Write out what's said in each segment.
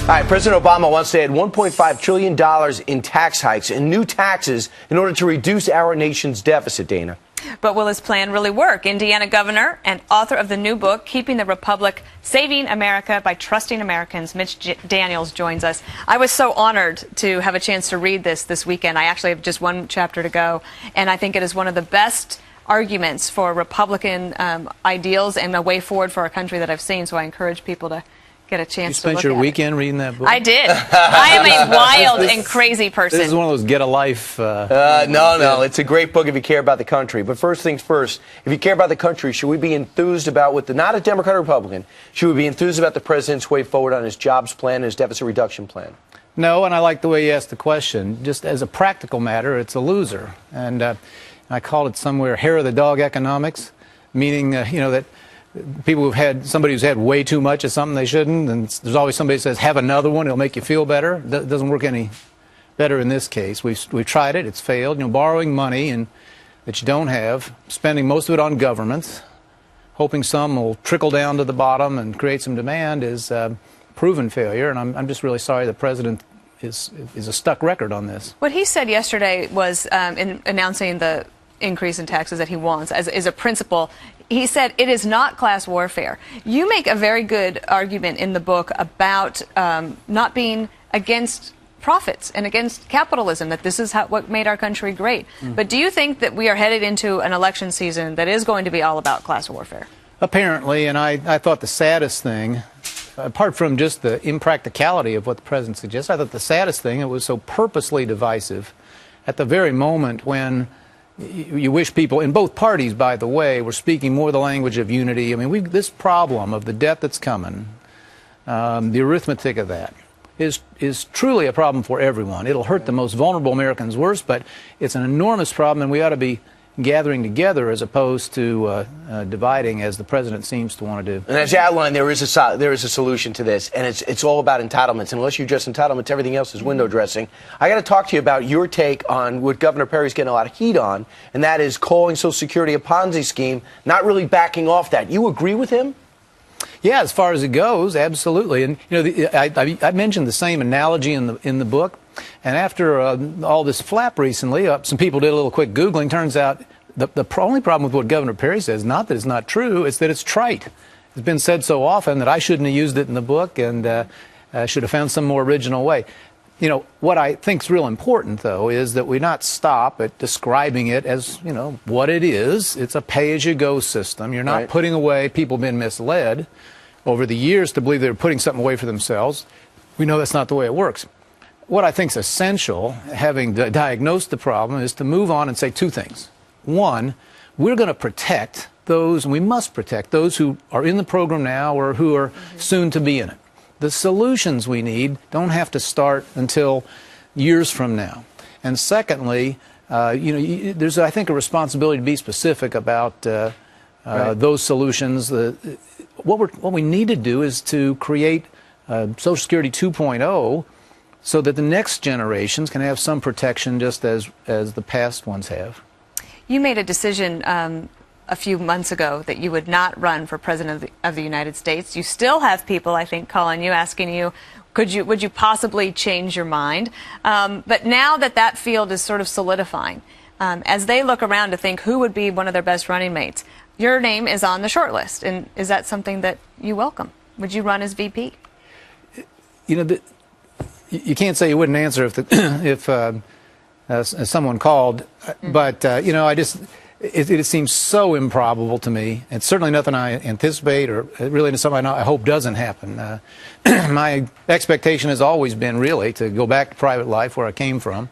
right, President Obama wants to add $1.5 trillion in tax hikes and new taxes in order to reduce our nation's deficit, Dana. But will his plan really work? Indiana governor and author of the new book, Keeping the Republic, Saving America by Trusting Americans, Mitch Daniels, joins us. I was so honored to have a chance to read this weekend. I actually have just one chapter to go, and I think it is one of the best arguments for Republican ideals and a way forward for our country that I've seen, so I encourage people to get a chance to look at it. You spent your weekend reading that book? I did. I am a wild and crazy person. This is one of those get a life. No, it's a great book if you care about the country. But first things first, if you care about the country, should we be enthused about not a Democrat or Republican, should we be enthused about the president's way forward on his jobs plan and his deficit reduction plan? No, and I like the way you asked the question. Just as a practical matter, it's a loser. And I called it somewhere hair of the dog economics, meaning, that people somebody who's had way too much of something they shouldn't, and there's always somebody who says, have another one, it'll make you feel better. It doesn't work any better in this case. We've tried it, it's failed. Borrowing money that you don't have, spending most of it on governments, hoping some will trickle down to the bottom and create some demand is proven failure, and I'm just really sorry the president is a stuck record on this. What he said yesterday was, in announcing the increase in taxes that he wants as a principle, he said it is not class warfare. You make a very good argument in the book about not being against profits and against capitalism, that this is what made our country great. But do you think that we are headed into an election season that is going to be all about class warfare? Apparently, and I thought the saddest thing, apart from just the impracticality of what the president suggests, I thought the saddest thing, it was so purposely divisive at the very moment when you wish people, in both parties, by the way, were speaking more the language of unity. I mean, this problem of the debt that's coming, the arithmetic of that, is truly a problem for everyone. It'll hurt the most vulnerable Americans worse, but it's an enormous problem, and we ought to be gathering together as opposed to dividing, as the president seems to want to do. And as you outlined, there is a solution to this, and it's all about entitlements. Unless you address entitlements, everything else is window dressing. I got to talk to you about your take on what Governor Perry's getting a lot of heat on, and that is calling Social Security a Ponzi scheme, not really backing off that. You agree with him? Yeah, as far as it goes, absolutely. And I mentioned the same analogy in the book. And after all this flap recently, some people did a little quick Googling. Turns out the only problem with what Governor Perry says, not that it's not true, it's that it's trite. It's been said so often that I shouldn't have used it in the book and should have found some more original way. What I think is real important, though, is that we not stop at describing it as, what it is. It's a pay-as-you-go system. You're not putting away. People have been misled over the years to believe they're putting something away for themselves. We know that's not the way it works. What I think is essential, having diagnosed the problem, is to move on and say two things. One, we're going to protect those, and we must protect those who are in the program now or who are soon to be in it. The solutions we need don't have to start until years from now. And secondly, there's, I think, a responsibility to be specific about those solutions. What we need to do is to create Social Security 2.0 so that the next generations can have some protection just as the past ones have. You made a decision a few months ago that you would not run for president of the United States. You still have people, I think, calling you, asking you, would you possibly change your mind? But now that field is sort of solidifying, as they look around to think who would be one of their best running mates, your name is on the short list. And is that something that you welcome? Would you run as VP? You can't say you wouldn't answer if someone called, but it seems so improbable to me. It's certainly nothing I anticipate, or really something I hope doesn't happen. My expectation has always been really to go back to private life where I came from,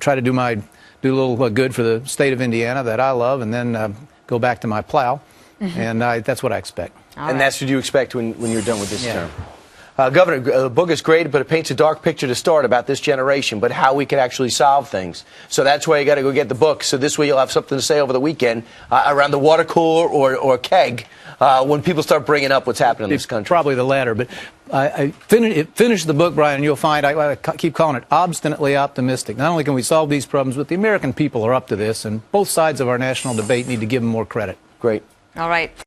try to do a little good for the state of Indiana that I love, and then go back to my plow, and that's what I expect. And that's what you expect when you're done with this term. Governor, the book is great, but it paints a dark picture to start about this generation, but how we can actually solve things. So that's why you got to go get the book. So this way you'll have something to say over the weekend around the water cooler or keg when people start bringing up what's happening in this country. Probably the latter, but I finished the book, Brian, and you'll find I keep calling it obstinately optimistic. Not only can we solve these problems, but the American people are up to this, and both sides of our national debate need to give them more credit. Great. All right.